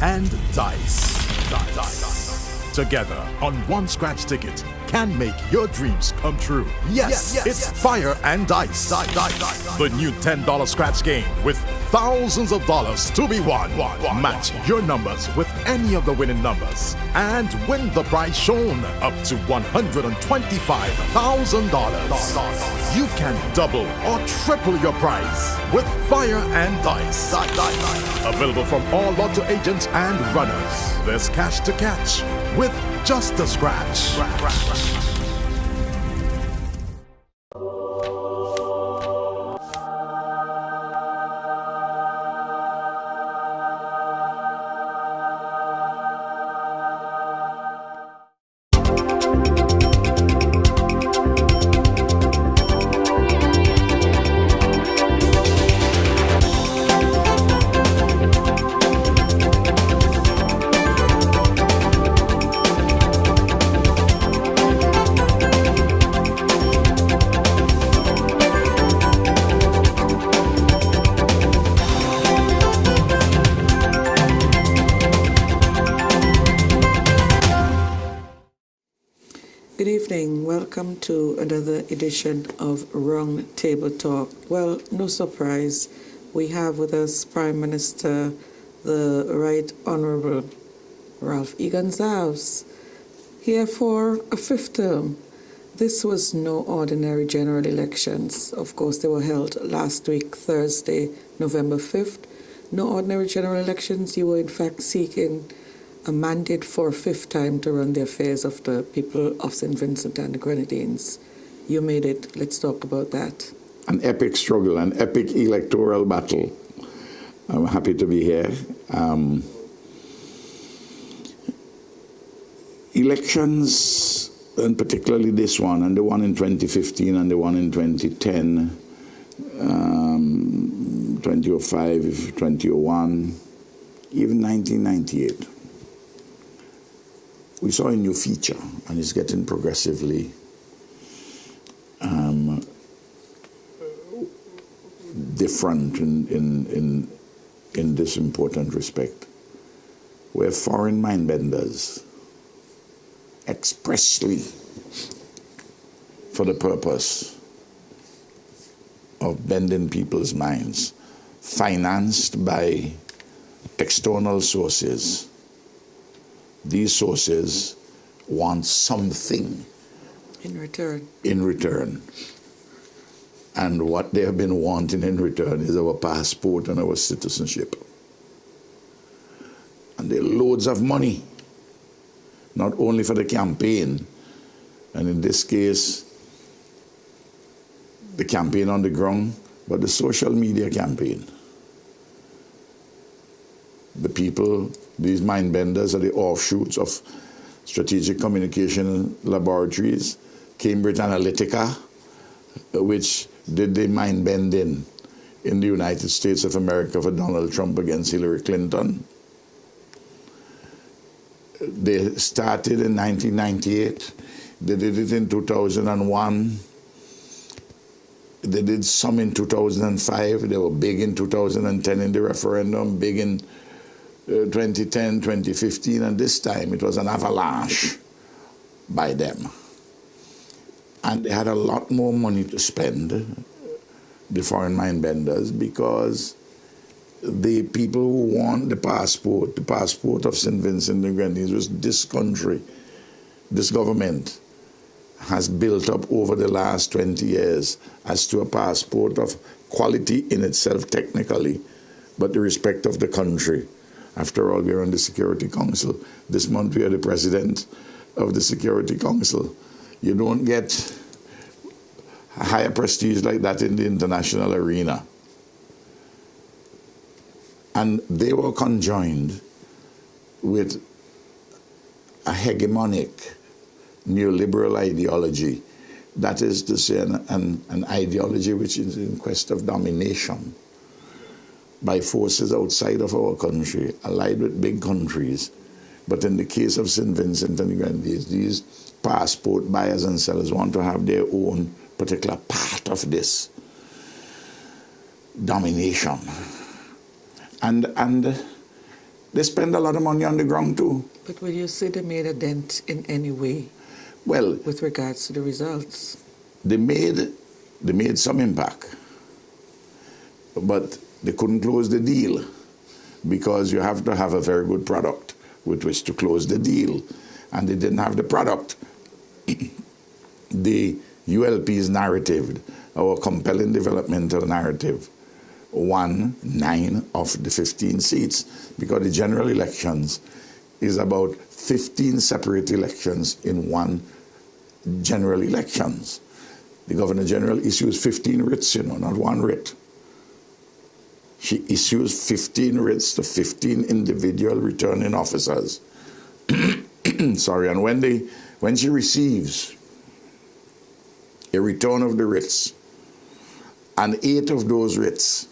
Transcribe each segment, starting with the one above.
and dice. Together on one scratch ticket can make your dreams come true. Yes, it's Fire and Dice. The new $10 scratch game with thousands of dollars to be won. Match your numbers with any of the winning numbers and win the prize shown up to $125,000. You can double or triple your prize with Fire and Dice. Available from all lotto agents and runners. There's cash to catch with just a scratch. Good evening. Welcome to another edition of Round Table Talk. Well, no surprise, we have with us Prime Minister, the Right Honourable Ralph E. GONSALVES, here for a fifth term. This was no ordinary general elections. Of course, they were held last week, Thursday, November 5th. No ordinary general elections. You were in fact seeking a mandate for a fifth time to run the affairs of the people of St. Vincent and the Grenadines. You made it. Let's talk about that. An epic struggle, an epic electoral battle. I'm happy to be here. Elections, and particularly this one, and the one in 2015 and the one in 2010, 2005, 2001, even 1998. We saw a new feature, and it's getting progressively different in this important respect, where foreign mindbenders expressly for the purpose of bending people's minds, financed by external sources. These sources want something in return. And what they have been wanting in return is our passport and our citizenship. And there are loads of money, not only for the campaign, and in this case, the campaign on the ground, but the social media campaign. The people, these mindbenders are the offshoots of strategic communication laboratories, Cambridge Analytica, which did the mind bending in the United States of America for Donald Trump against Hillary Clinton. They started in 1998. They did it in 2001. They did some in 2005. They were big in 2010 in the referendum, big in 2010, 2015, and this time it was an avalanche by them. And they had a lot more money to spend, the foreign mindbenders, because the people who want the passport of St. Vincent and Grenadines, was this country, this government has built up over the last 20 years as to a passport of quality in itself technically, but the respect of the country. After all, we're on the Security Council. This month we are the president of the Security Council. You don't get a higher prestige like that in the international arena. And they were conjoined with a hegemonic neoliberal ideology. That is to say, an ideology which is in quest of domination by forces outside of our country, allied with big countries. But in the case of St. Vincent and the Grenadines, these passport buyers and sellers want to have their own particular part of this domination. And They spend a lot of money on the ground too. But will you say they made a dent in any way Well, with regards to the results? they made some impact, but they couldn't close the deal because you have to have a very good product with which to close the deal, and they didn't have the product. The ULP's narrative, our compelling developmental narrative, won 9 of the 15 seats because the general elections is about 15 separate elections in one general elections. The Governor General issues 15 writs, not one writ. She issues 15 writs to 15 individual returning officers. Sorry, and when she receives a return of the writs, and 8 of those writs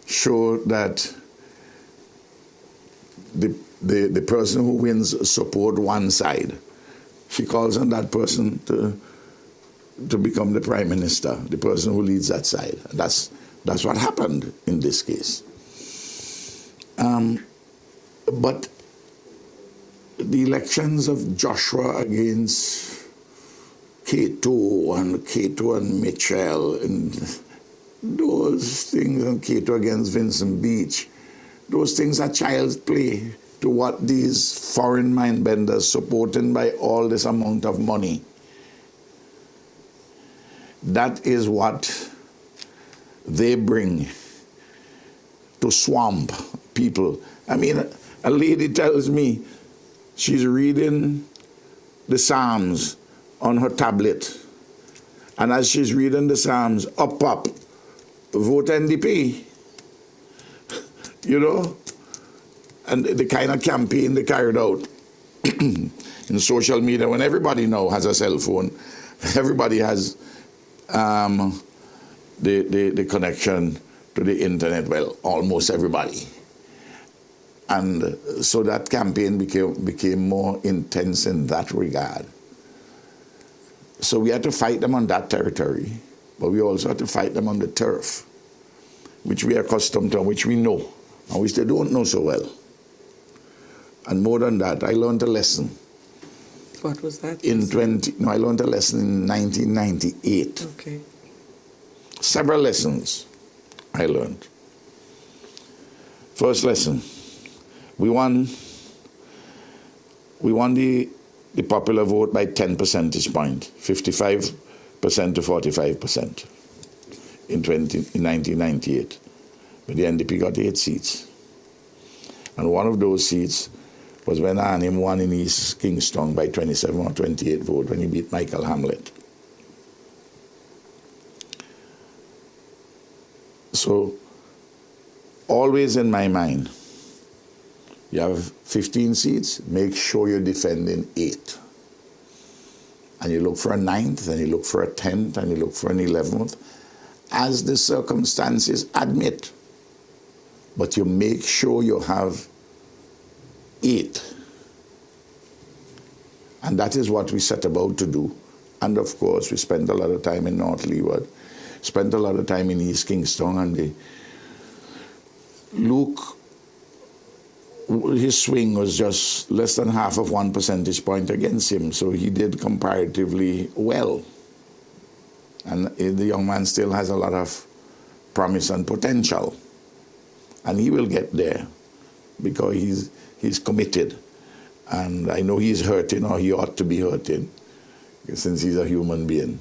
show that the person who wins support one side, she calls on that person to become the prime minister, the person who leads that side. That's what happened in this case. But the elections of Joshua against Cato and Mitchell, and those things, and Cato against Vincent Beach, those things are child's play to what these foreign mind benders, supported by all this amount of money, that is what they bring to swamp people. I mean, a lady tells me she's reading the Psalms on her tablet, and as she's reading the Psalms, up, vote NDP, and the kind of campaign they carried out in social media, when everybody now has a cell phone, everybody has the connection to the internet, well, almost everybody. And so that campaign became more intense in that regard. So we had to fight them on that territory, but we also had to fight them on the turf, which we are accustomed to, and which we know, and which they don't know so well. And more than that, I learned a lesson. What was that? I learned a lesson in 1998. Okay. Several lessons I learned. First lesson, we won the popular vote by 10 percentage points, 55% to 45% in 1998. But the NDP got 8 seats. And one of those seats was when Arnhem won in East Kingston by 27 or 28 votes when he beat Michael Hamlet. So, always in my mind, you have 15 seats, make sure you're defending 8. And you look for a 9th, and you look for a 10th, and you look for an 11th, as the circumstances admit. But you make sure you have 8. And that is what we set about to do. And of course, we spent a lot of time in North Leeward, spent a lot of time in East Kingston, and Luke, his swing was just less than half of 1 percentage point against him, so he did comparatively well. And the young man still has a lot of promise and potential. And he will get there because he's committed. And I know he's hurting, or he ought to be hurting, since he's a human being.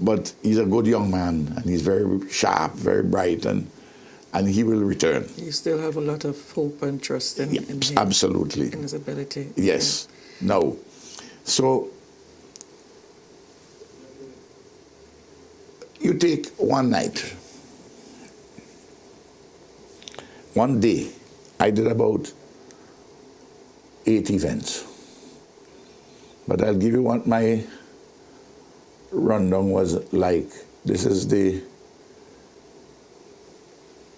But he's a good young man, and he's very sharp, very bright, and he will return. You still have a lot of hope and trust in him. Absolutely. In his ability. Yes. Yeah. No. So, you take one night. One day, I did about 8 events. But I'll give you what my rundown was like. This is the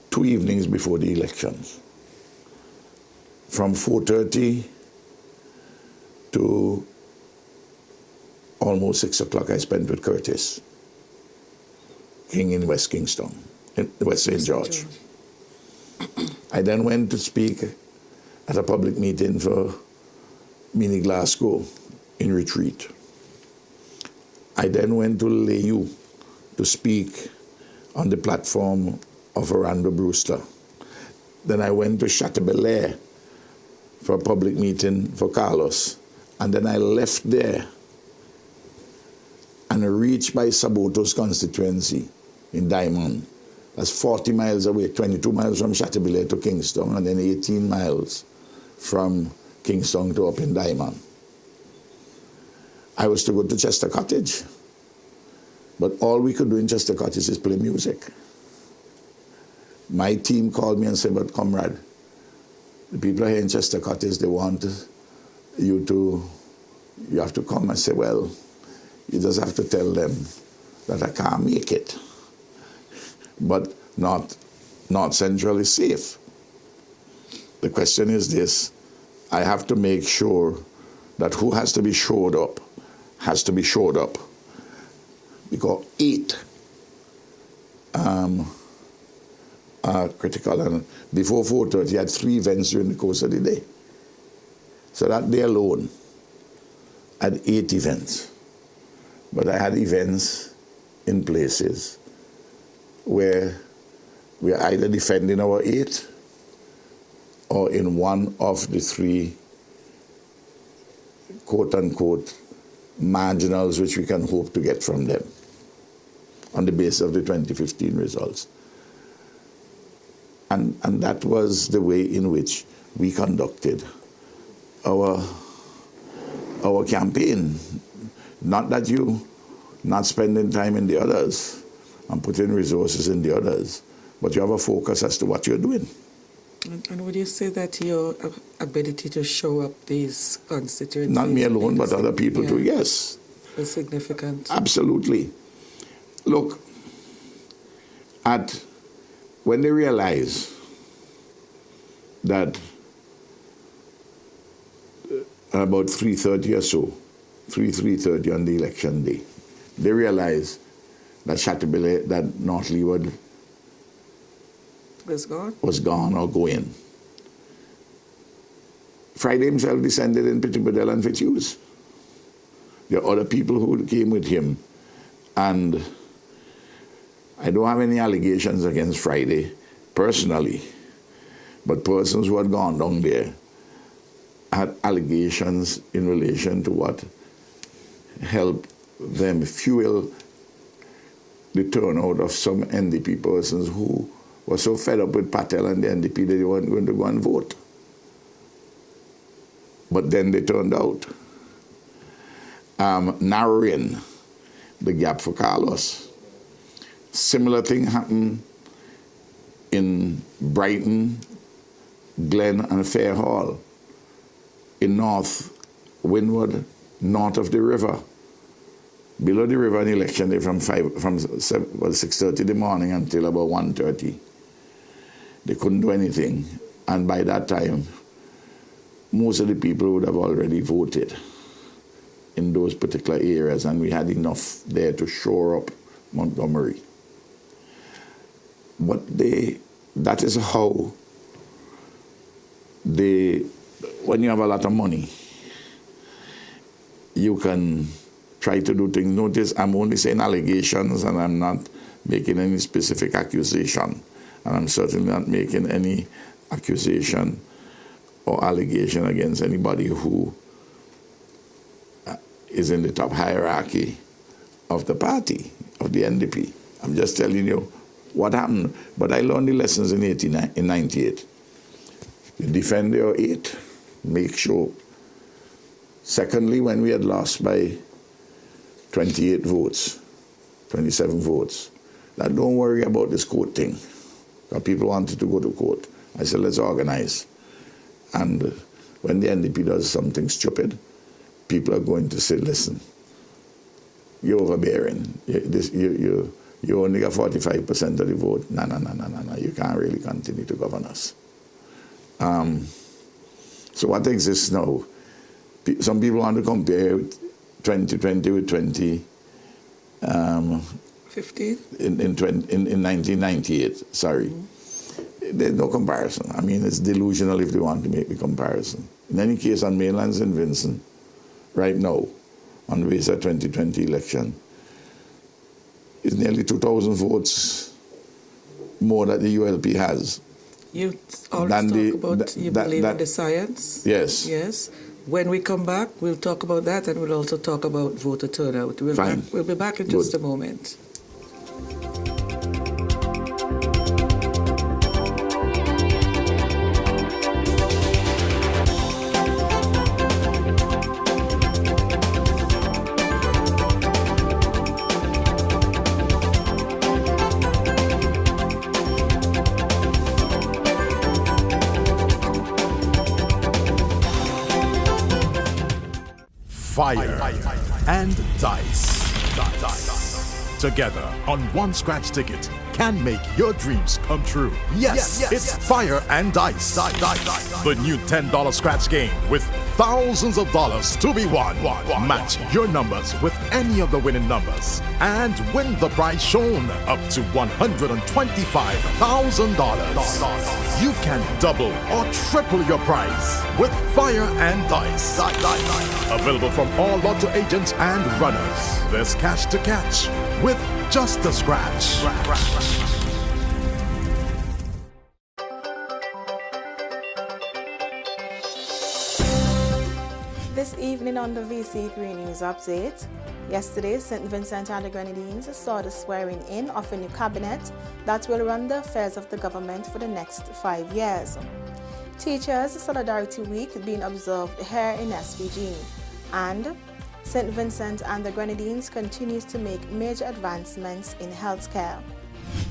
2 evenings before the elections. From 4:30 to almost 6 o'clock I spent with Curtis King in West Kingston, in West St. George. I then went to speak at a public meeting for Mini Glasgow in Retreat. I then went to Layu to speak on the platform of Orlando Brewster. Then I went to Chateaubelair for a public meeting for Carlos. And then I left there and reached by Saboto's constituency in Diamond. That's 40 miles away, 22 miles from Chateaubelair to Kingston, and then 18 miles from Kingston to up in Diamond. I was to go to Chester Cottage, but all we could do in Chester Cottage is play music. My team called me and said, but comrade, the people here in Chester Cottage, they want you have to come. I said, well, you just have to tell them that I can't make it. But North Central is safe. The question is this: I have to make sure that who has to be showed up has to be showed up. Because 8 are critical. And before 4:30, you had 3 events during the course of the day. So that day alone, I had 8 events. But I had events in places where we are either defending our 8 or in one of the 3 quote-unquote marginals which we can hope to get from them on the basis of the 2015 results. And that was the way in which we conducted our campaign. Not that you not spending time in the others and putting resources in the others, but you have a focus as to what you're doing. And would you say that your ability to show up these constituencies... Not me alone, but other people too, yes. ...is significant? Absolutely. Look, when they realize that about 3:30 or so, 3:30 on the election day, they realize that Chateaubelair, that North Leeward was gone or going. Friday himself descended in Pittibudel and Fitzhughes. There are other people who came with him, and I don't have any allegations against Friday personally, but persons who had gone down there had allegations in relation to what helped them fuel the turnout of some NDP persons who were so fed up with Patel and the NDP that they weren't going to go and vote. But then they turned out, narrowing the gap for Carlos. Similar thing happened in Brighton, Glen and Fair Hall, in North Windward, north of the river. Below the river, an election day from 6:30 in the morning until about 1:30. They couldn't do anything. And by that time, most of the people would have already voted in those particular areas, and we had enough there to shore up Montgomery. But that is how when you have a lot of money, you can try to do things. Notice I'm only saying allegations, and I'm not making any specific accusation. And I'm certainly not making any accusation or allegation against anybody who is in the top hierarchy of the party, of the NDP. I'm just telling you what happened. But I learned the lessons in 98. You defend your 8, make sure. Secondly, when we had lost by 28 votes, 27 votes, that don't worry about this court thing. Because people wanted to go to court. I said, let's organize. And when the NDP does something stupid, people are going to say, listen, you're overbearing. You only got 45% of the vote. No. You can't really continue to govern us. So what exists now? Some people want to compare 2020 with 2015 in 1998. Sorry, there's no comparison. I mean, it's delusional if they want to make the comparison. In any case, on mainland St. Vincent, right now, on the basis of 2020 election, it's nearly 2,000 votes more that the ULP has. You always talk about you believe in the science. Yes. Yes. When we come back, we'll talk about that, and we'll also talk about voter turnout. Fine. We'll be back in just a moment. Fire and dice. Together on one scratch ticket can make your dreams come true. Yes, it's Fire and Dice. The new $10 scratch game with thousands of dollars to be won. Match your numbers with any of the winning numbers and win the prize shown up to $125,000. You can double or triple your prize with Fire and Dice. Available from all lotto agents and runners. There's cash to catch with just a scratch. This evening on the VC3 News Update, yesterday St. Vincent and the Grenadines saw the swearing in of a new cabinet that will run the affairs of the government for the next 5 years. Teachers Solidarity Week being observed here in SVG, and St. Vincent and the Grenadines continues to make major advancements in healthcare.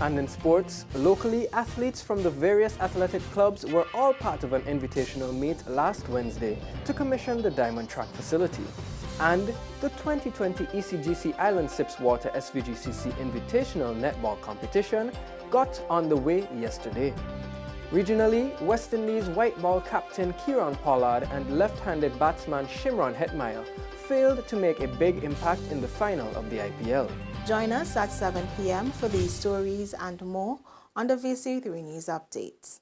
And in sports, locally, athletes from the various athletic clubs were all part of an invitational meet last Wednesday to commission the Diamond Track facility. And the 2020 ECGC Island Sips Water SVGCC Invitational Netball Competition got on the way yesterday. Regionally, West Indies white ball captain Kieran Pollard and left-handed batsman Shimron Hetmeyer failed to make a big impact in the final of the IPL. Join us at 7 p.m. for these stories and more on the VC3 News Updates.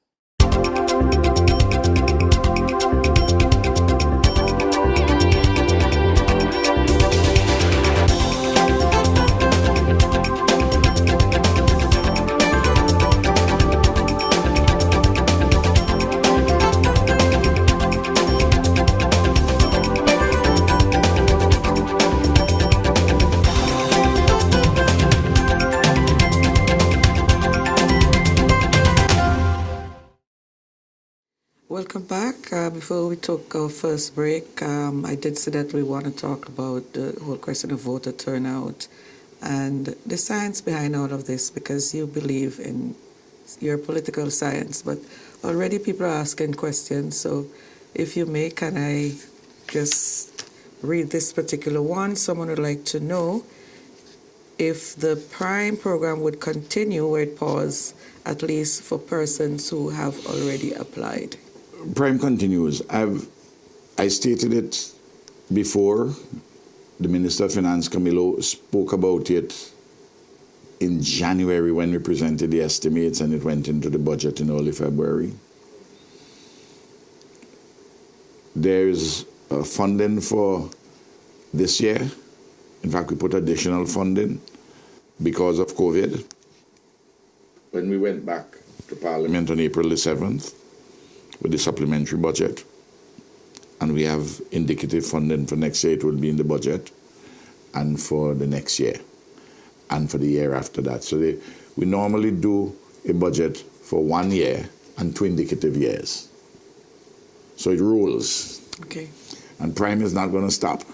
Welcome back. Before we took our first break, I did say that we want to talk about the whole question of voter turnout and the science behind all of this, because you believe in your political science, but already people are asking questions. So if you may, can I just read this particular one? Someone would like to know if the Prime program would continue where it paused, at least for persons who have already applied. Prime continues. I stated it before. The Minister of Finance, Camilo, spoke about it in January when we presented the estimates, and it went into the budget in early February. There's funding for this year. In fact, we put additional funding because of COVID. When we went back to Parliament on April the 7th, with the supplementary budget, and we have indicative funding for next year. It will be in the budget, and for the next year, and for the year after that. So we normally do a budget for 1 year and 2 indicative years. So it rolls. Okay. And Prime is not going to stop.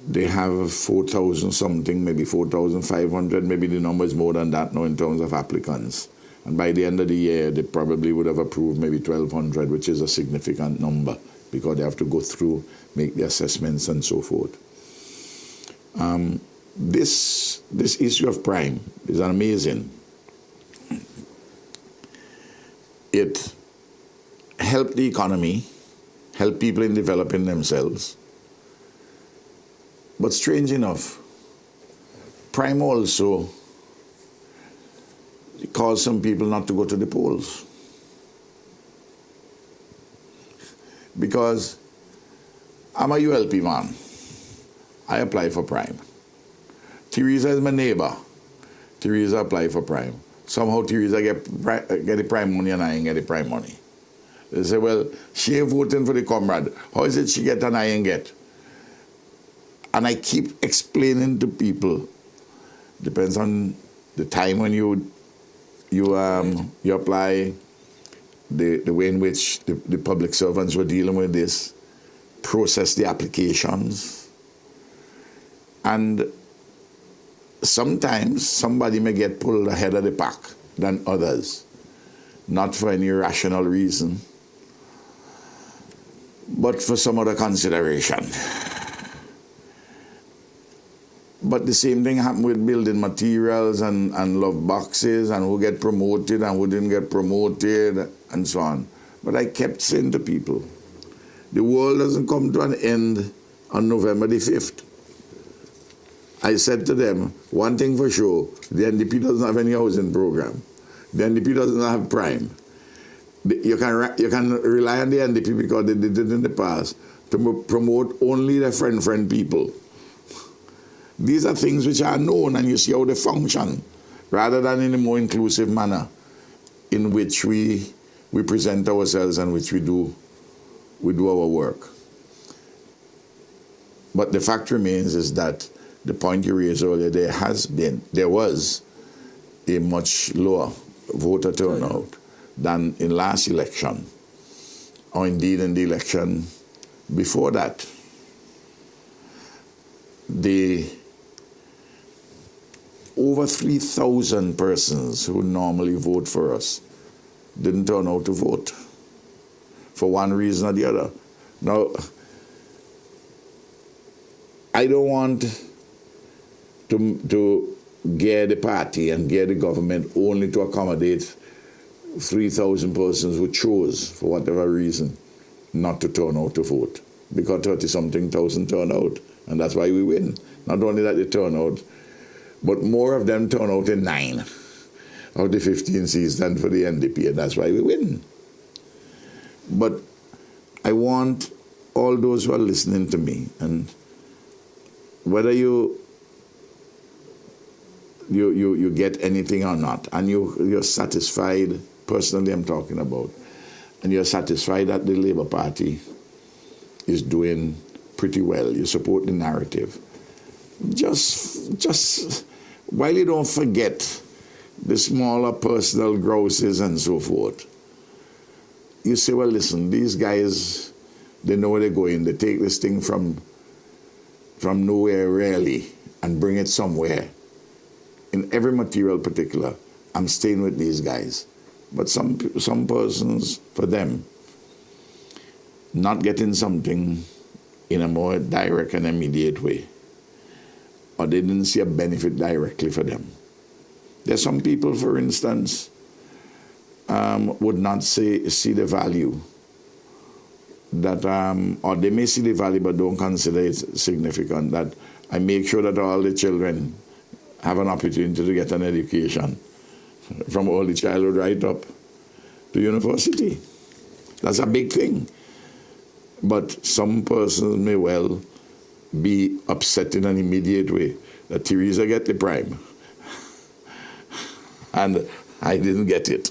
They have 4,000 something, maybe 4,500, maybe the number is more than that now in terms of applicants. And by the end of the year, they probably would have approved maybe 1,200, which is a significant number because they have to go through, make the assessments and so forth. This issue of Prime is amazing. It helped the economy, helped people in developing themselves. But strange enough, Prime also caused some people not to go to the polls. Because I'm a ULP man. I apply for prime. Teresa is my neighbor. Teresa apply for prime. Somehow Teresa get the prime money and I ain't get the prime money. They say, well, she ain't voting for the comrade. How is it she get and I ain't get? And I keep explaining to people, depends on the time when you apply, the way in which the public servants were dealing with this, process the applications. And sometimes somebody may get pulled ahead of the pack than others, not for any rational reason, but for some other consideration. But the same thing happened with building materials and love boxes and who get promoted and who didn't get promoted and so on. But I kept saying to people, the world doesn't come to an end on November the 5th. I said to them, one thing for sure, the NDP doesn't have any housing program. The NDP doesn't have prime. You can rely on the NDP because they did it in the past to promote only their friend people. These are things which are known and you see how they function, rather than in a more inclusive manner in which we present ourselves and which we do our work. But the fact remains is that the point you raised earlier, there was a much lower voter turnout than in last election, or indeed in the election before that. Over 3,000 persons who normally vote for us didn't turn out to vote for one reason or the other. Now, I don't want to gear the party and gear the government only to accommodate 3,000 persons who chose, for whatever reason, not to turn out to vote. Because 30-something thousand turn out, and that's why we win. Not only that they turn out, but more of them turn out in 9 of the 15 seats than for the NDP, and that's why we win. But I want all those who are listening to me, and whether you get anything or not, and you're satisfied, personally I'm talking about, and you're satisfied that the Labour Party is doing pretty well, you support the narrative, just while you don't forget the smaller personal grosses and so forth, you say, well, listen, these guys, they know where they're going. They take this thing from nowhere really and bring it somewhere. In every material particular, I'm staying with these guys. But some persons, for them, not getting something in a more direct and immediate way, or they didn't see a benefit directly for them. There's some people, for instance, would not see the value that, or they may see the value but don't consider it significant, that I make sure that all the children have an opportunity to get an education from early childhood right up to university. That's a big thing. But some persons may well be upset in an immediate way that Teresa get the prime and I didn't get it.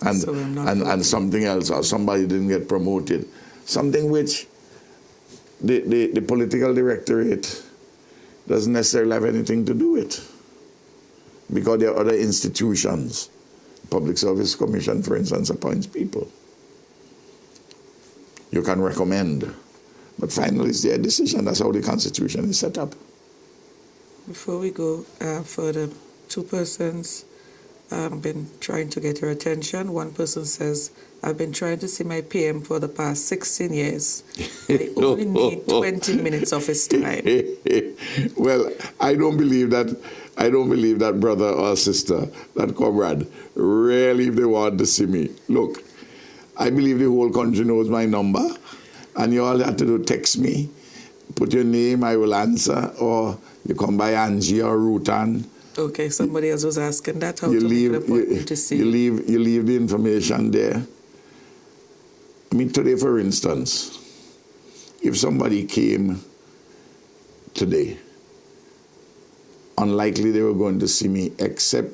and something else, or somebody didn't get promoted. Something which the political directorate doesn't necessarily have anything to do with, because there are other institutions. Public Service Commission, for instance, appoints people. You can recommend, but finally it's their decision. That's how the Constitution is set up. Before we go further, two persons have been trying to get your attention. One person says, I've been trying to see my PM for the past 16 years. I only need 20 minutes of his time. Well, I don't believe that brother or sister, that comrade, really, if they want to see me. Look, I believe the whole country knows my number, and you all have to do text me, put your name, I will answer, or you come by Angie or Rutan, Okay, somebody else was asking that, how you to leave, make an appointment to see. you leave the information there. I mean, today, for instance, if somebody came today, unlikely they were going to see me except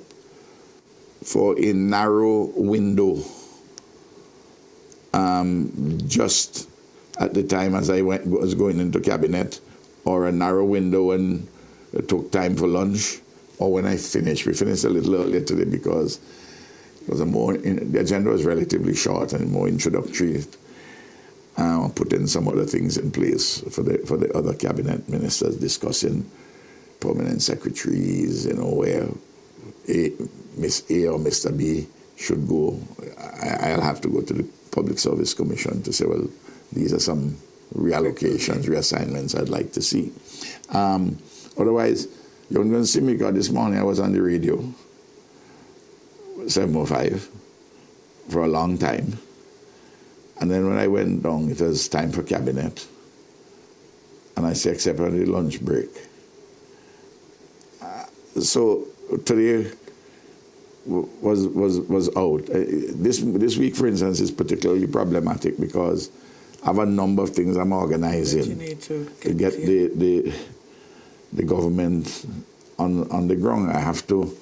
for a narrow window just at the time as I was going into cabinet, or a narrow window when it took time for lunch, or when I finished. We finished a little earlier today because it was the agenda was relatively short and more introductory. Putting some other things in place for the other cabinet ministers, discussing permanent secretaries, where Miss A or Mr. B should go. I'll have to go to the Public Service Commission to say, well, these are some reallocations, reassignments I'd like to see. Otherwise, you're going to see me, because this morning I was on the radio, 7:05, for a long time. And then when I went down, it was time for cabinet. And I said, except on the lunch break. So today was out. This week, for instance, is particularly problematic because I have a number of things I'm organizing to get the government on the ground. I have to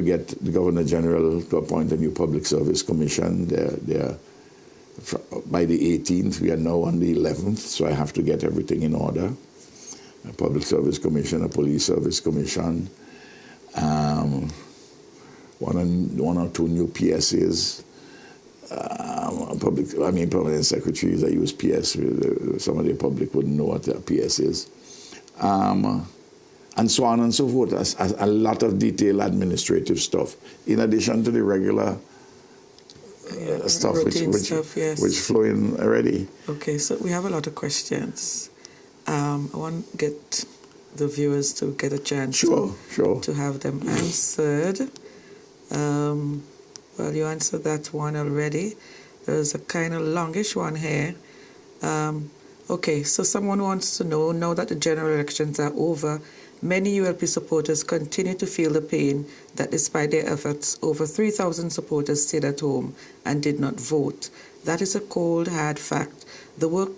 get the Governor General to appoint a new Public Service Commission. By the 18th, we are now on the 11th, so I have to get everything in order. A Public Service Commission, a Police Service Commission, one or two new PSAs, permanent secretaries. I use PS. Some of the public wouldn't know what a PS is. And so on and so forth. A lot of detailed administrative stuff, in addition to the regular stuff which flow in already. Okay, so we have a lot of questions. I want to get the viewers to get a chance to have them answered. Well, you answered that one already. There's a kind of longish one here. Okay, so someone wants to know, now that the general elections are over, many ULP supporters continue to feel the pain that despite their efforts, over 3,000 supporters stayed at home and did not vote. That is a cold, hard fact. The work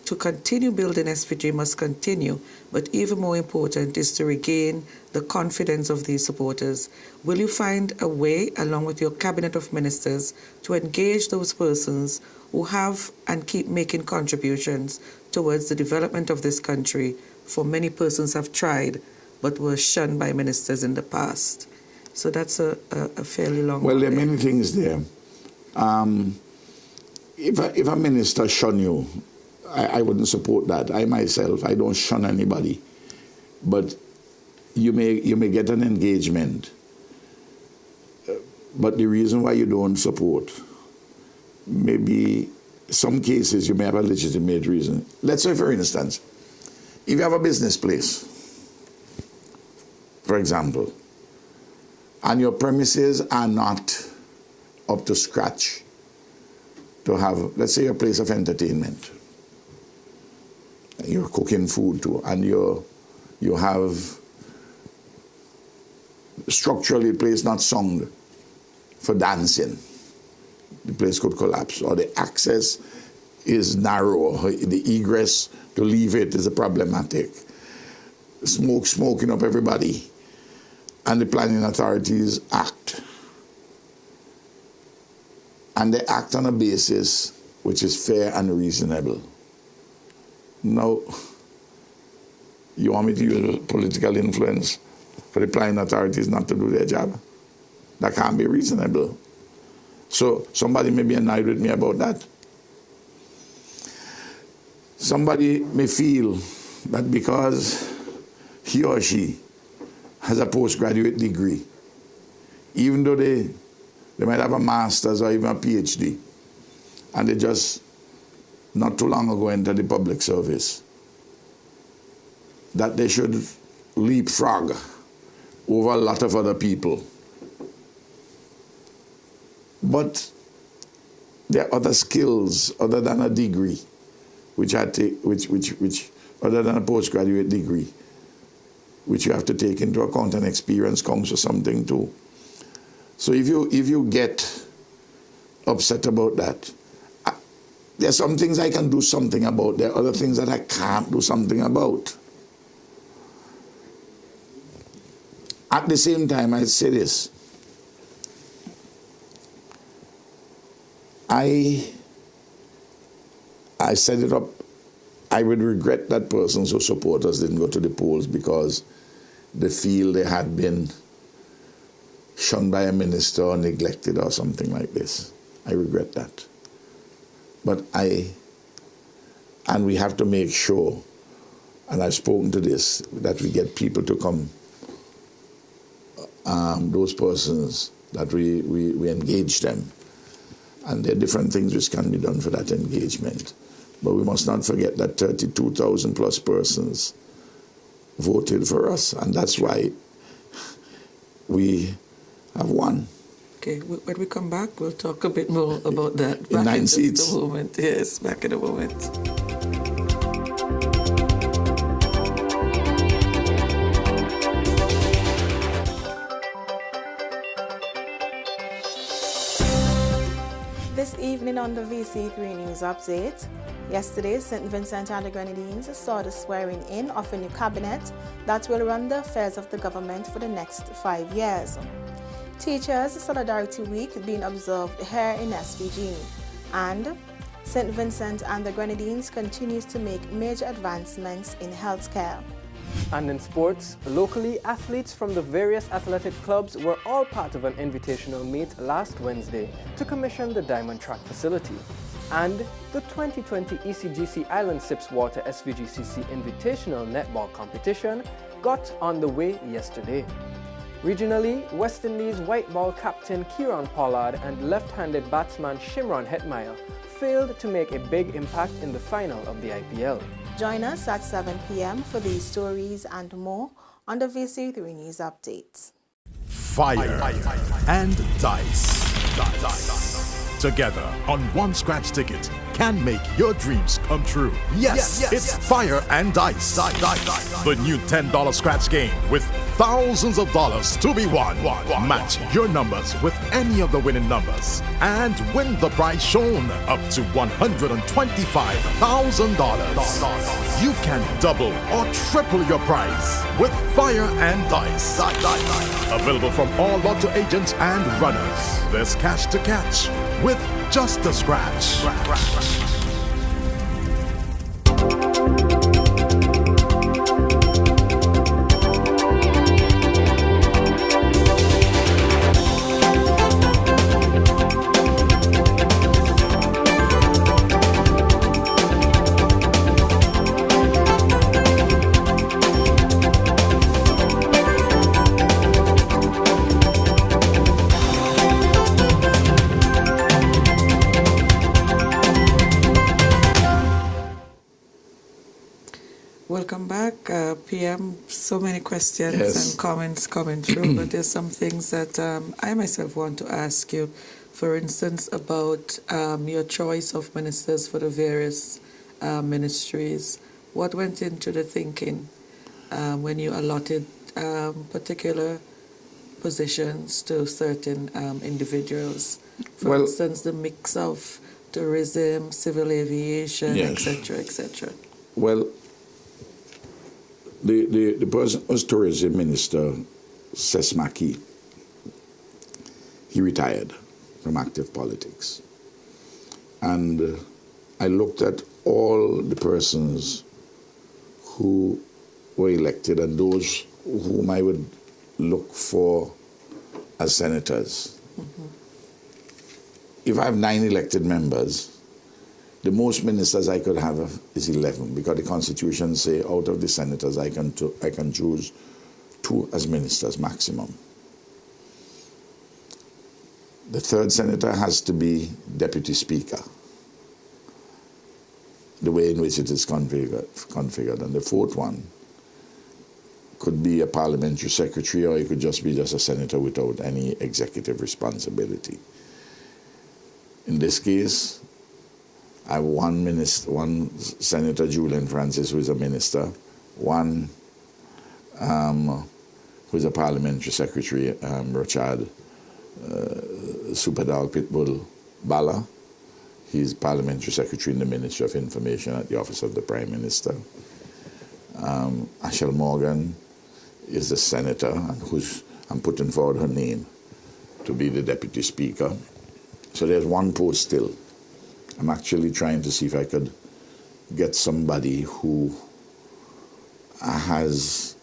to continue building SPG must continue, but even more important is to regain the confidence of these supporters. Will you find a way, along with your cabinet of ministers, to engage those persons who have and keep making contributions towards the development of this country? For many persons have tried, but were shunned by ministers in the past. So that's a fairly long Well, there are many things there. If a minister shun you, I wouldn't support that. I myself, I don't shun anybody. But you may get an engagement. But the reason why you don't support, maybe some cases you may have a legitimate reason. Let's say, for instance, if you have a business place, for example, and your premises are not up to scratch to have, let's say, a place of entertainment. You're cooking food too, and you have structurally the place not sound for dancing. The place could collapse, or the access is narrow, the egress to leave it is a problematic. Smoking up everybody, and the planning authorities act. And they act on a basis which is fair and reasonable. Now, you want me to use political influence for the planning authorities not to do their job? That can't be reasonable. So somebody may be annoyed with me about that. Somebody may feel that because he or she has a postgraduate degree, even though they might have a master's or even a PhD, and they just not too long ago entered the public service, that they should leapfrog over a lot of other people. But there are other skills other than a degree, which other than a postgraduate degree, which you have to take into account, and experience counts for something too. So if you get upset about that, there are some things I can do something about. There are other things that I can't do something about. At the same time, I say this. I set it up. I would regret that persons who support us didn't go to the polls because they feel they had been shunned by a minister or neglected or something like this. I regret that. But and we have to make sure, and I've spoken to this, that we get people to come, those persons, that we engage them. And there are different things which can be done for that engagement. But we must not forget that 32,000 plus persons voted for us, and that's why we have won. Okay, when we come back, we'll talk a bit more about that. In 9 just seats. a moment. Yes, back in a moment. This evening on the VC3 News Update, yesterday St. Vincent and the Grenadines saw the swearing in of a new cabinet that will run the affairs of the government for the next 5 years. Teachers Solidarity Week being observed here in SVG, and St. Vincent and the Grenadines continues to make major advancements in healthcare. And in sports, locally, athletes from the various athletic clubs were all part of an invitational meet last Wednesday to commission the Diamond Track facility. And the 2020 ECGC Island Sips Water SVGCC Invitational Netball Competition got on the way yesterday. Regionally, West Indies white ball captain Kieran Pollard and left-handed batsman Shimron Hetmeyer failed to make a big impact in the final of the IPL. Join us at 7 p.m. for these stories and more on the VC3 News Updates. Fire and dice. Together on one scratch ticket can make your dreams come true. Yes, it's Fire and Dice. The new $10 scratch game with thousands of dollars to be won. Match your numbers with any of the winning numbers and win the prize shown up to $125,000. You can double or triple your prize with Fire and Dice. Available from all lotto agents and runners. There's cash to catch with just a scratch. Welcome back, PM. So many questions Yes. and comments coming through, but there's some things that I myself want to ask you. For instance, about your choice of ministers for the various ministries. What went into the thinking when you allotted particular positions to certain individuals? For Well- instance, the mix of tourism, civil aviation, Yes. etc., etc. Well, the person was tourism minister, Sesmaki. He retired from active politics. And I looked at all the persons who were elected and those whom I would look for as senators. If I have 9 elected members, the most ministers I could have is 11, because the Constitution say out of the senators I can choose 2 as ministers maximum. The 3rd senator has to be deputy speaker, the way in which it is configured. And the 4th one could be a parliamentary secretary, or it could just be just a senator without any executive responsibility. In this case, I have one Senator Julian Francis, who is a minister, one who's a parliamentary secretary, Richard Superdog Pitbull Bala. He's parliamentary secretary in the Ministry of Information at the Office of the Prime Minister. Ashel Morgan is the senator, and I'm putting forward her name to be the deputy speaker. So there's one post still. I'm actually trying to see if I could get somebody who has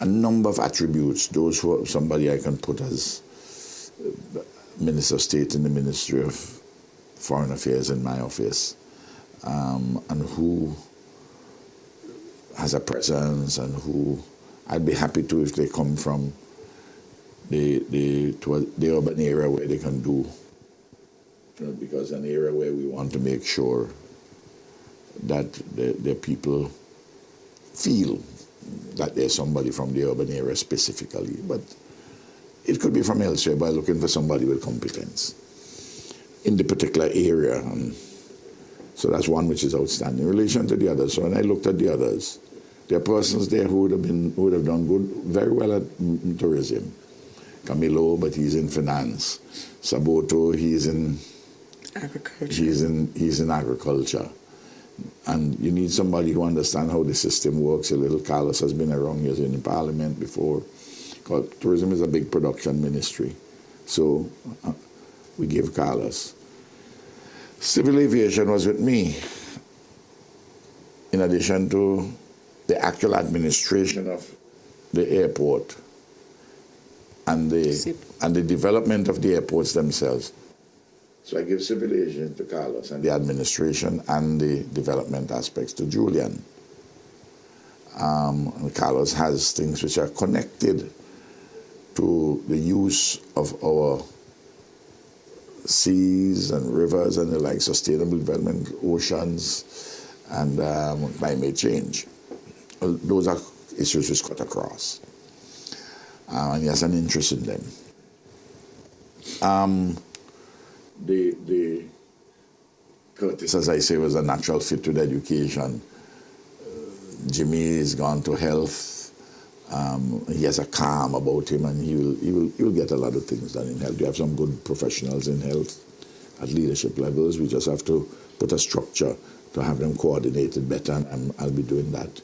a number of attributes. Somebody I can put as Minister of State in the Ministry of Foreign Affairs in my office, and who has a presence, and who I'd be happy to if they come from the urban area where they can do, because an area where we want to make sure that the people feel that there's somebody from the urban area specifically, but it could be from elsewhere by looking for somebody with competence in the particular area. And so that's one which is outstanding. In relation to the others, so when I looked at the others, there are persons there who would have done good, very well at tourism. Camilo, but he's in finance. Saboto, he's in agriculture. He's in agriculture. And you need somebody who understands how the system works. A little Carlos has been around here in Parliament before. Because tourism is a big production ministry. So we gave Carlos. Civil aviation was with me, in addition to the actual administration of the airport and the development of the airports themselves. So I give civil aviation to Carlos, and the administration and the development aspects to Julian. And Carlos has things which are connected to the use of our seas and rivers and the like, sustainable development, oceans, and climate change. Those are issues which cut across. And he has an interest in them. The Curtis, as I say, was a natural fit with education. Jimmy is gone to health. He has a calm about him, and he will get a lot of things done in health. You have some good professionals in health at leadership levels. We just have to put a structure to have them coordinated better, and I'll be doing that.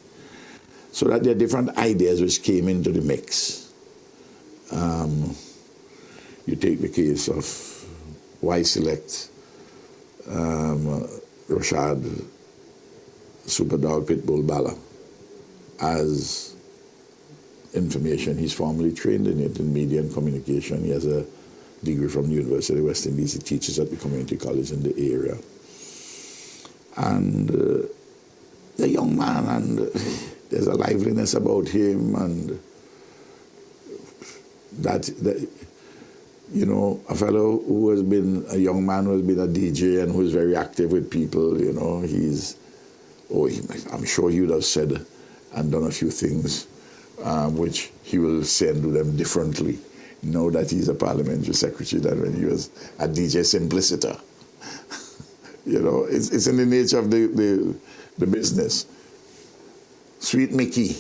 So that there are different ideas which came into the mix. You take the case of why select Rashad Superdog Pitbull Bala as information. He's formally trained in it, in media and communication. He has a degree from the University of West Indies. He teaches at the community college in the area. And the young man, and there's a liveliness about him, and that you know, a fellow who has been a young man who has been a DJ and who is very active with people, you know, I'm sure he would have said and done a few things which he will say and do them differently now that he's a parliamentary secretary than when he was a DJ simpliciter. You know, it's in the nature of the business. Sweet Mickey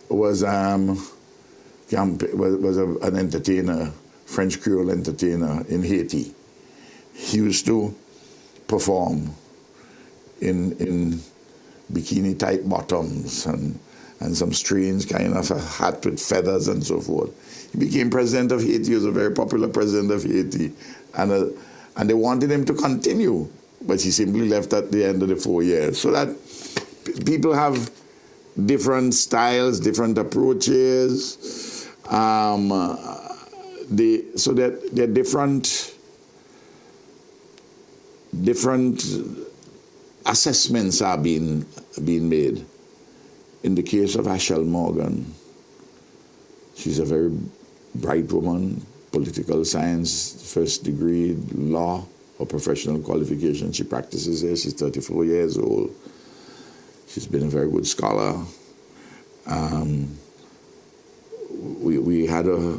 was an entertainer, French Creole entertainer in Haiti. He used to perform in bikini-type bottoms and some strange kind of a hat with feathers and so forth. He became president of Haiti. He was a very popular president of Haiti. And they wanted him to continue, but he simply left at the end of the 4 years. So that people have different styles, different approaches. So that there are different assessments are being made. In the case of Ashel Morgan, she's a very bright woman, political science, first degree, law, or professional qualification. She practices there. She's 34 years old. She's been a very good scholar. We had her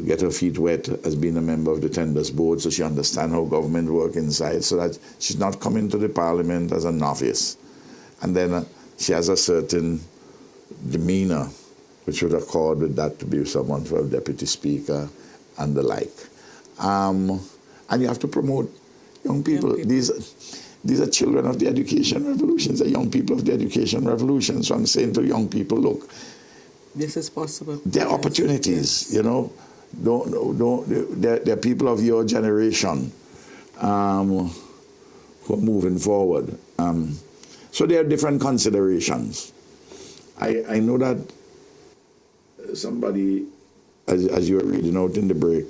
get her feet wet as being a member of the tenders board, so she understands how government works inside, so that she's not coming to the parliament as a novice. And then she has a certain demeanor, which would accord with that to be someone for a deputy speaker and the like. And you have to promote young people. These are children of the education revolution. These are young people of the education revolution. So I'm saying to young people, look, this is possible. There are opportunities, you know. There are people of your generation who are moving forward. So there are different considerations. I know that somebody, as you were reading out in the break,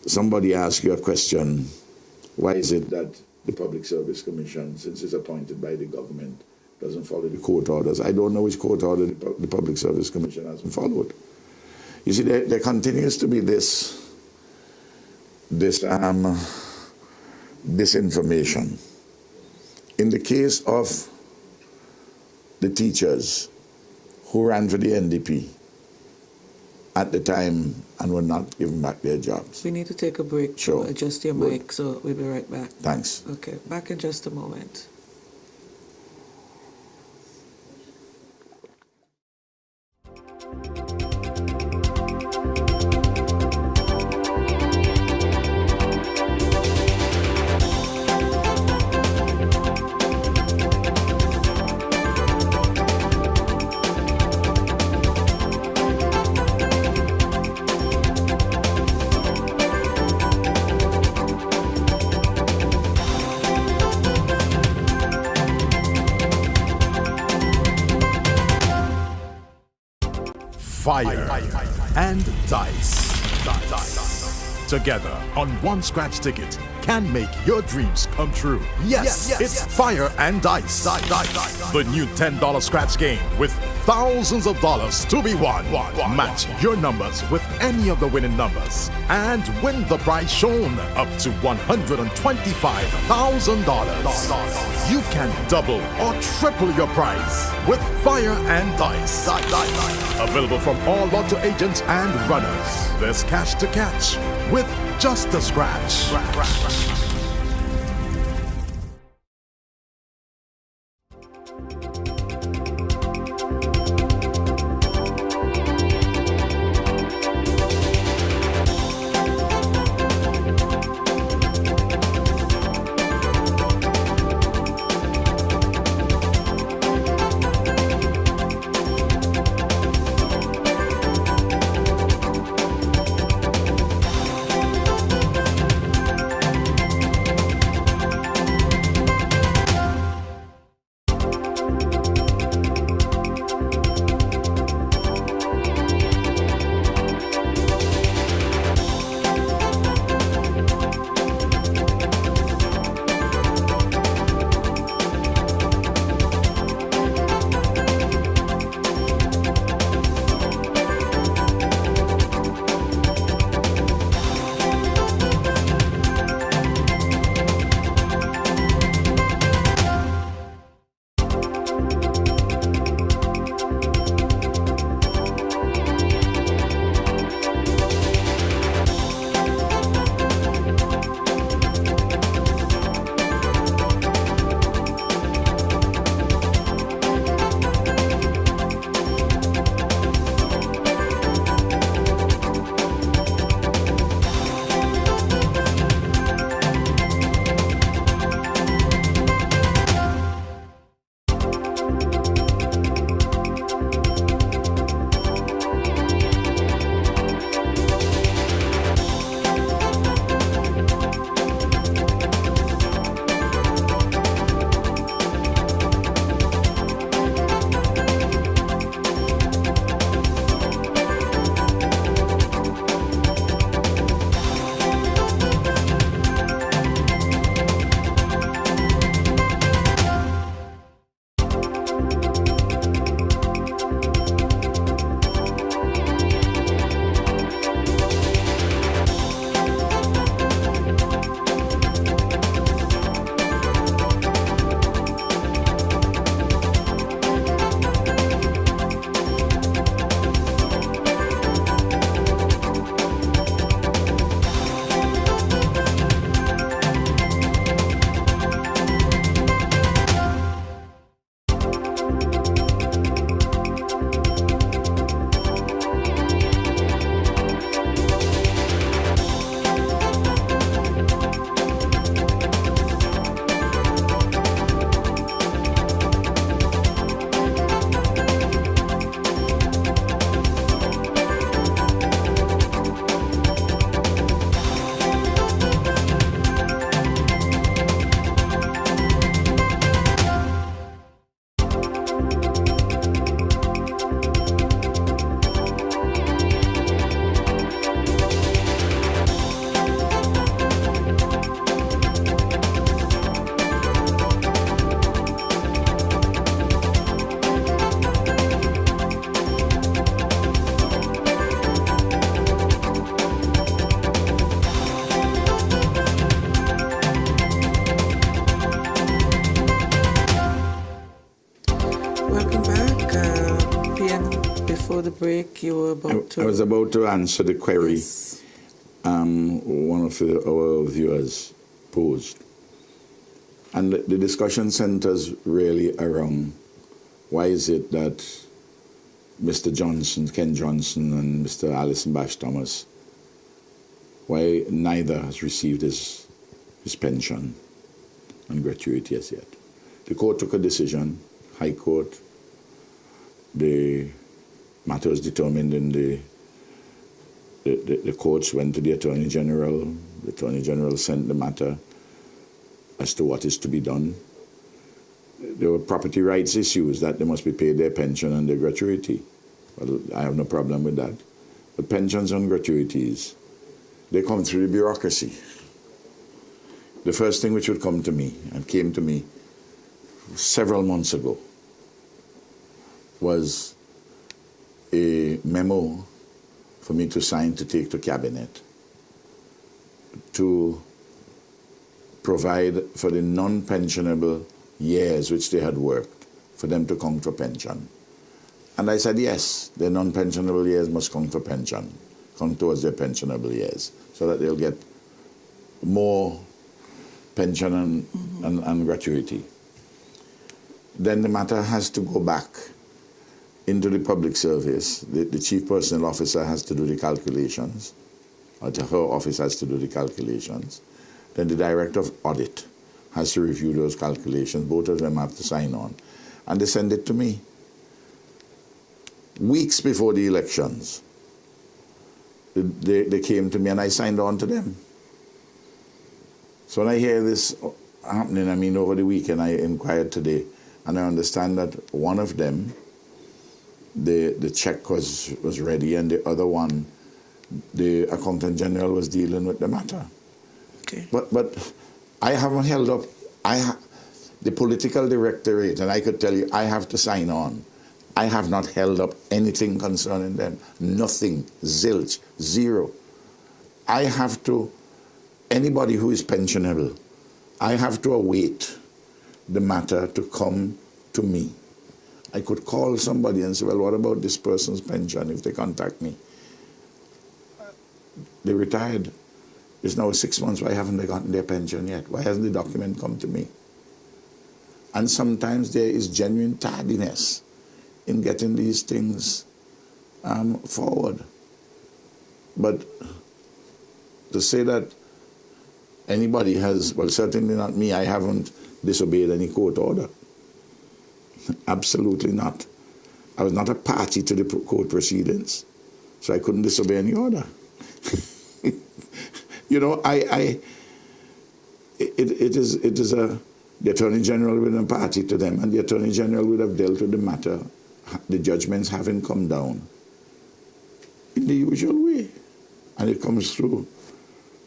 somebody asked you a question, why is it that the Public Service Commission, since it's appointed by the government, doesn't follow the court orders? I don't know which court order the Public Service Commission hasn't followed. You see, there continues to be this disinformation. In the case of the teachers who ran for the NDP at the time and were not given back their jobs. We need to take a break. Sure. Adjust your mic, so we'll be right back. Thanks. Okay, back in just a moment. Fire and dice. Together on one scratch ticket can make your dreams come true. Yes, it's Fire and Dice. The new $10 scratch game with thousands of dollars to be won. Match your numbers with any of the winning numbers and win the prize shown up to $125,000. You can double or triple your prize with Fire and Dice. Available from all lotto agents and runners. There's cash to catch with just a scratch. break. You were about to... I was about to answer the query Yes. one of our viewers posed. And the discussion centers really around why is it that Mr. Johnson, Ken Johnson, and Mr. Allison Bash Thomas, why neither has received his pension and gratuity as yet. The court took a decision, High Court. The matter was determined in the courts went to the Attorney General. The Attorney General sent the matter as to what is to be done. There were property rights issues that they must be paid their pension and their gratuity. Well, I have no problem with that. But pensions and gratuities, they come through the bureaucracy. The first thing which would come to me, and came to me several months ago, was a memo for me to sign to take to Cabinet to provide for the non-pensionable years which they had worked, for them to count for pension. And I said, yes, their non-pensionable years must count for pension, count towards their pensionable years, so that they'll get more pension and gratuity. Then the matter has to go back into the public service. The chief personnel officer has to do the calculations, or her office has to do the calculations. Then the director of audit has to review those calculations. Both of them have to sign on. And they send it to me. Weeks before the elections, they came to me and I signed on to them. So when I hear this happening, I mean, over the weekend, I inquired today, and I understand that one of them, the check was ready, and the other one, the Accountant General was dealing with the matter. Okay. But I haven't held up, the political directorate, and I could tell you, I have to sign on. I have not held up anything concerning them. Nothing, zilch, zero. I have to, anybody who is pensionable, I have to await the matter to come to me. I could call somebody and say, well, what about this person's pension if they contact me? They retired. It's now 6 months. Why haven't they gotten their pension yet? Why hasn't the document come to me? And sometimes there is genuine tardiness in getting these things forward. But to say that anybody has, well, certainly not me, I haven't disobeyed any court order. Absolutely not. I was not a party to the court proceedings, so I couldn't disobey any order. You know, it is the Attorney General would have been a party to them, and the Attorney General would have dealt with the matter, the judgments having come down, in the usual way. And it comes through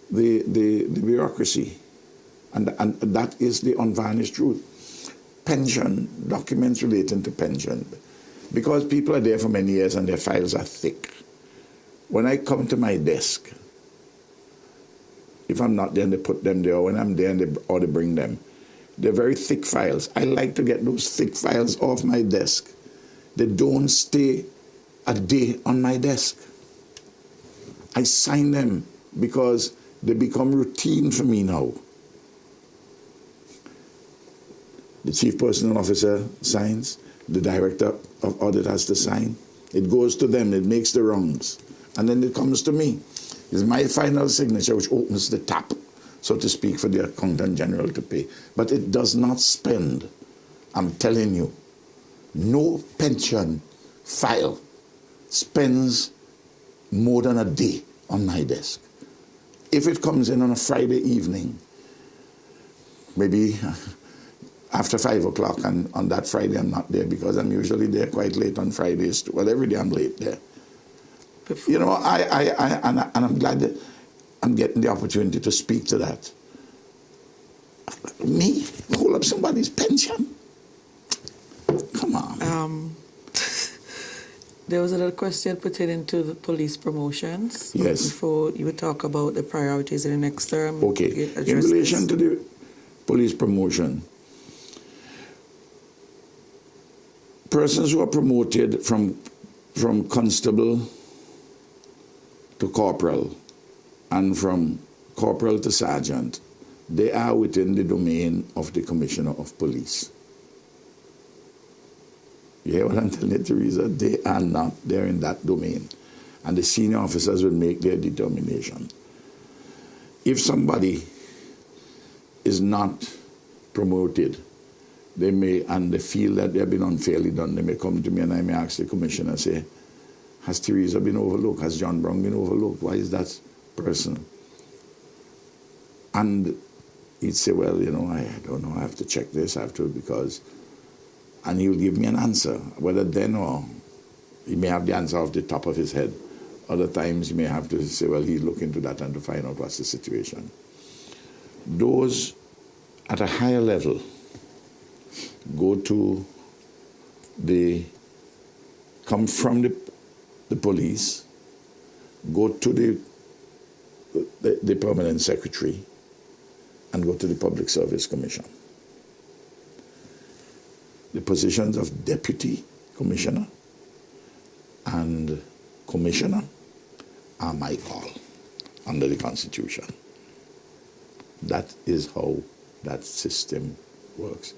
the bureaucracy. And that is the unvarnished truth. Pension, documents relating to pension, because people are there for many years and their files are thick. When I come to my desk, if I'm not there and they put them there, or when I'm there and they bring them, they're very thick files. I like to get those thick files off my desk. They don't stay a day on my desk. I sign them because they become routine for me now. The chief personnel officer signs, the director of audit has to sign. It goes to them, it makes the rounds, and then it comes to me. It's my final signature which opens the tap, so to speak, for the Accountant General to pay. But it does not spend, I'm telling you, no pension file spends more than a day on my desk. If it comes in on a Friday evening, maybe after 5 o'clock, and on that Friday I'm not there because I'm usually there quite late on Fridays too. Well, every day I'm late there. You know, and I'm glad that I'm getting the opportunity to speak to that. Me? Hold up somebody's pension? Come on. There was another question pertaining to the police promotions. Yes. Before you would talk about the priorities in the next term. Okay. In relation to the police promotion, persons who are promoted from from constable to corporal and from corporal to sergeant, they are within the domain of the Commissioner of Police. You hear what I'm telling you, Teresa? They are not there in that domain. And the senior officers will make their determination. If somebody is not promoted, they may, and they feel that they've been unfairly done, they may come to me and I may ask the commissioner, say, has Teresa been overlooked? Has John Brown been overlooked? Why is that person? And he'd say, well, you know, I don't know, I have to check this, I have to, because, and he'll give me an answer, whether then or he may have the answer off the top of his head. Other times he may have to say, well, he'll look into that and to find out what's the situation. Those at a higher level go to come from the police, go to the permanent secretary, and go to the Public Service Commission. The positions of deputy commissioner and commissioner are my call under the Constitution. That is how that system works.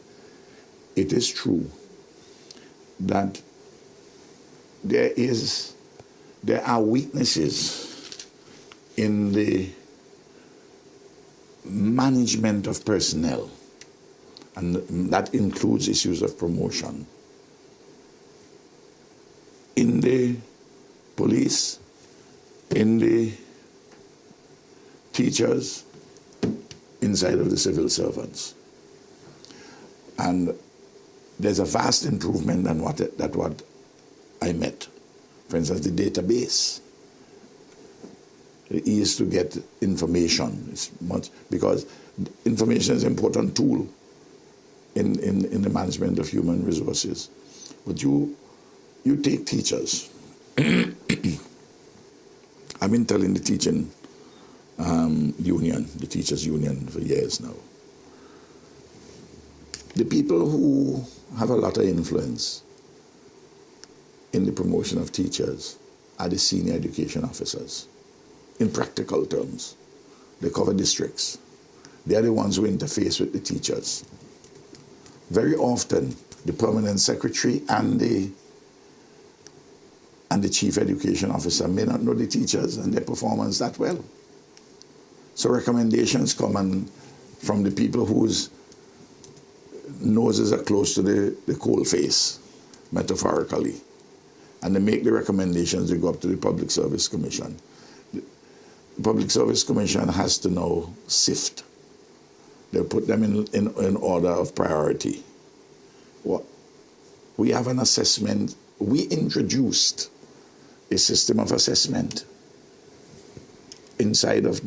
It is true that there are weaknesses in the management of personnel, and that includes issues of promotion. In the police, in the teachers, inside of the civil servants. And there's a vast improvement than what I met. For instance, the database. The ease to get information is much, because information is an important tool in the management of human resources. But you take teachers. I've been telling the teaching union, the teachers' union, for years now. The people who have a lot of influence in the promotion of teachers are the senior education officers. In practical terms, they cover districts. They are the ones who interface with the teachers. Very often, the permanent secretary and the chief education officer may not know the teachers and their performance that well. So recommendations come from the people whose noses are close to the coal face, metaphorically. And they make the recommendations, they go up to the Public Service Commission. The Public Service Commission has to now sift. They'll put them in order of priority. We have an assessment. We introduced a system of assessment inside of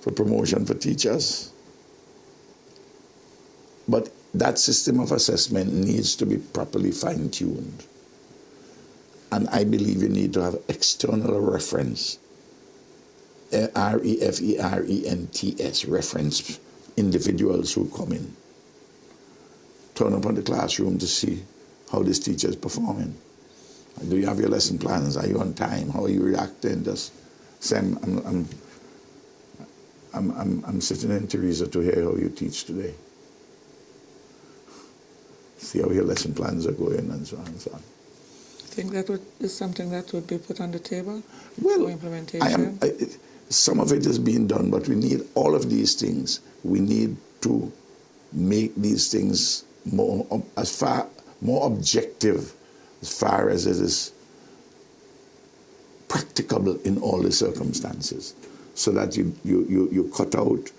for promotion for teachers. But that system of assessment needs to be properly fine-tuned. And I believe you need to have external reference, REFERENTS, reference individuals who come in. Turn up on the classroom to see how this teacher is performing. Do you have your lesson plans? Are you on time? How are you reacting? Just say, I'm sitting in, Teresa, to hear how you teach today. See how your lesson plans are going and so on and so on. I think that is something that would be put on the table for implementation. Some of it is being done, but we need all of these things. We need to make these things more objective as far as it is practicable in all the circumstances, so that you cut out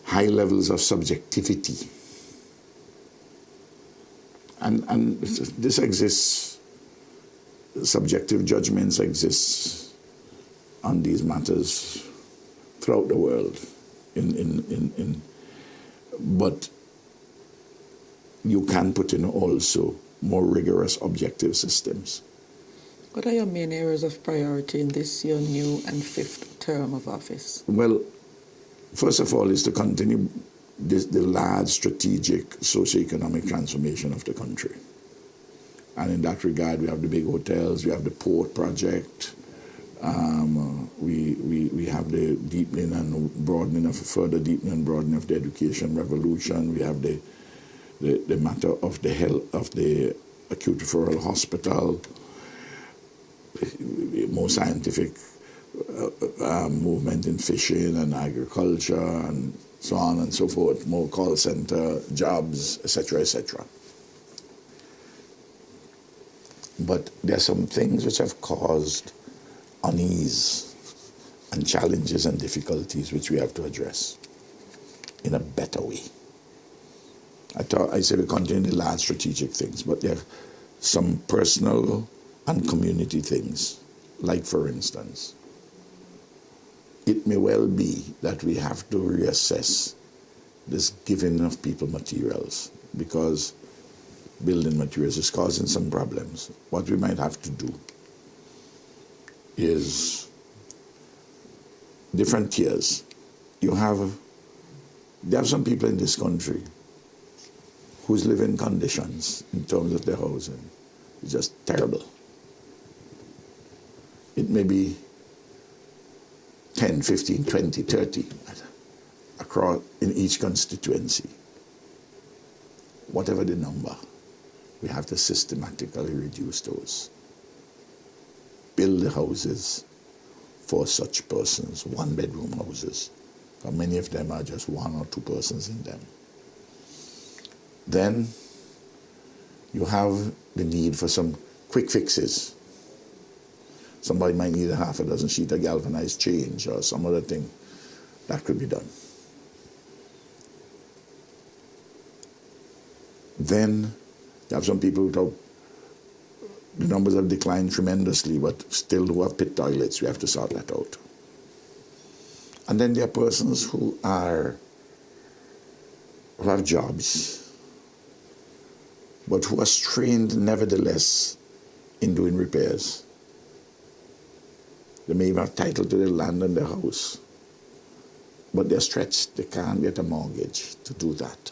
high levels of subjectivity. And this exists. Subjective judgments exist on these matters throughout the world. But you can put in also more rigorous objective systems. What are your main areas of priority in this, your new and 5th term of office? Well, first of all is to continue the large strategic socio-economic transformation of the country. And in that regard, we have the big hotels, we have the port project, we have the deepening and broadening of, further deepening and broadening of the education revolution. We have the matter of the health of the acute referral hospital, more scientific movement in fishing and agriculture and so on and so forth, more call center jobs, etc., etc. But there are some things which have caused unease and challenges and difficulties which we have to address in a better way. I say we continue the large strategic things, but there are some personal and community things. Like, for instance, it may well be that we have to reassess this giving of people materials, because building materials is causing some problems. What we might have to do is different tiers. There are some people in this country whose living conditions in terms of their housing is just terrible. It may be 10, 15, 20, 30 across in each constituency. Whatever the number, we have to systematically reduce those. Build the houses for such persons, one-bedroom houses. And many of them are just one or two persons in them. Then you have the need for some quick fixes. Somebody might need a half a dozen sheet of galvanized change or some other thing. That could be done. Then you have some people who the numbers have declined tremendously, but still who have pit toilets. We have to sort that out. And then there are persons who have jobs, but who are strained nevertheless in doing repairs. They may even have title to their land and their house, but they're stretched. They can't get a mortgage to do that.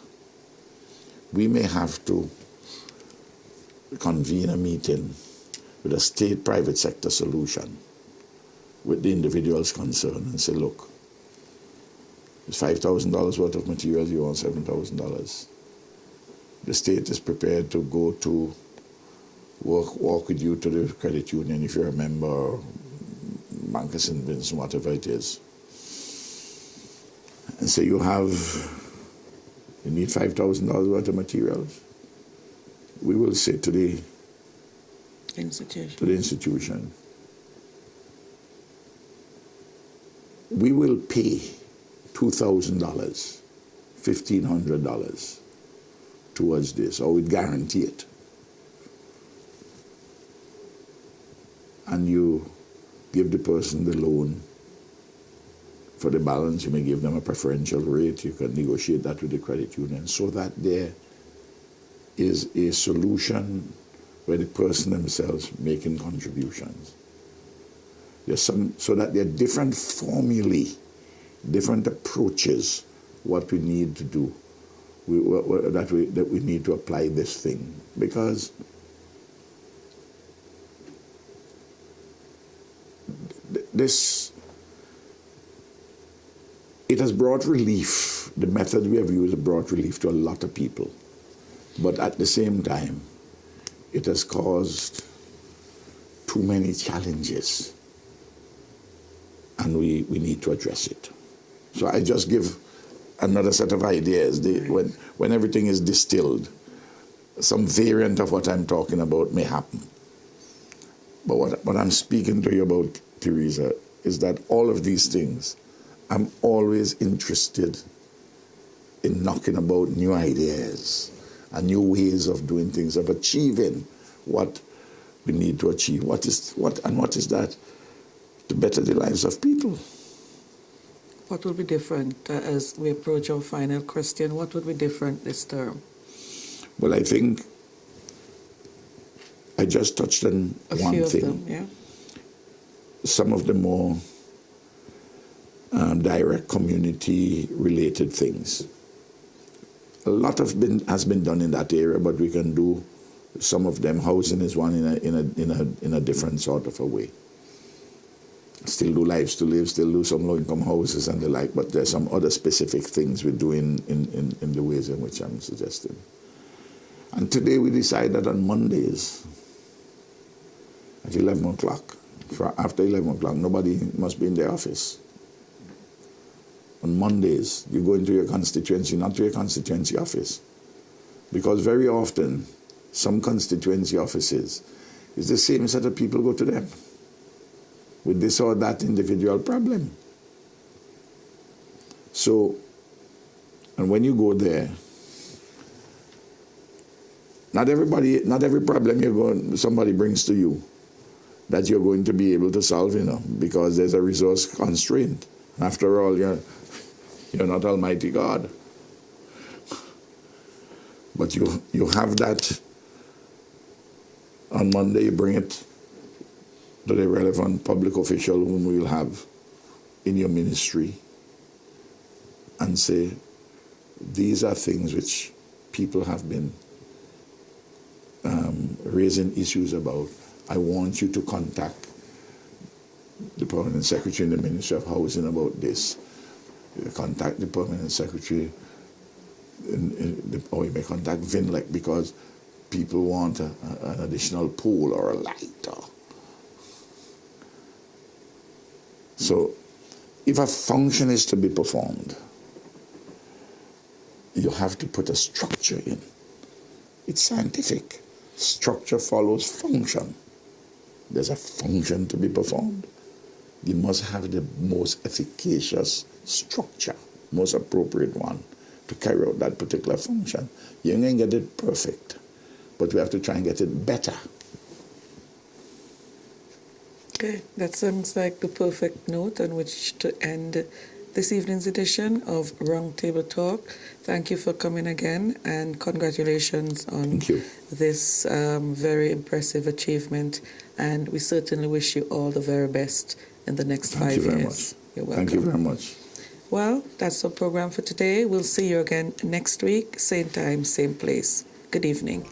We may have to convene a meeting with a state-private sector solution with the individuals concerned and say, look, it's $5,000 worth of materials, you want $7,000. The state is prepared to go to walk with you to the credit union if you're a member, or Bank of St. Vincent, whatever it is. And say you need $5,000 worth of materials. We will say to the institution, we will pay $2,000, $1,500 towards this, or we guarantee it. And you give the person the loan for the balance. You may give them a preferential rate. You can negotiate that with the credit union so that there is a solution where the person themselves making contributions. So that there are different formulae, different approaches, what we need to do, that we need to apply this thing. Because it has brought relief. The method we have used has brought relief to a lot of people. But at the same time, it has caused too many challenges, and we need to address it. So I just give another set of ideas. When everything is distilled, some variant of what I'm talking about may happen. But what I'm speaking to you about, Teresa, is that all of these things, I'm always interested in knocking about new ideas and new ways of doing things, of achieving what we need to achieve. What is that? To better the lives of people. What will be different as we approach our final question? What would be different this term? Well, I think I just touched on one thing. Them, yeah. Some of the more direct community-related things. A lot has been done in that area, but we can do Some of them housing is one in a different sort of a way. Still do lives to live, still do some low-income houses and the like, but there's some other specific things we do in the ways in which I'm suggesting. And today we decided on Mondays at 11 o'clock. After 11 o'clock, nobody must be in the office. On Mondays, you go into your constituency, not to your constituency office. Because very often, some constituency offices, it's the same set of people go to them with this or that individual problem. So, and when you go there, not every problem somebody brings to you that you're going to be able to solve, because there's a resource constraint. After all, you're not Almighty God. But you have that on Monday, you bring it to the relevant public official whom we will have in your ministry and say, these are things which people have been raising issues about. I want you to contact the Permanent Secretary in the Ministry of Housing about this. You contact the Permanent Secretary, or you may contact VINLEC because people want an additional pool or a light. So if a function is to be performed, you have to put a structure in. It's scientific. Structure follows function. There's a function to be performed. You must have the most efficacious structure, most appropriate one to carry out that particular function. You ain't going to get it perfect, but we have to try and get it better. Okay, that sounds like the perfect note on which to end this evening's edition of Round Table Talk. Thank you for coming again, and congratulations on this very impressive achievement. And we certainly wish you all the very best in the next 5 years. Thank you very much. You're welcome. Thank you very much. Well, that's our program for today. We'll see you again next week, same time, same place. Good evening.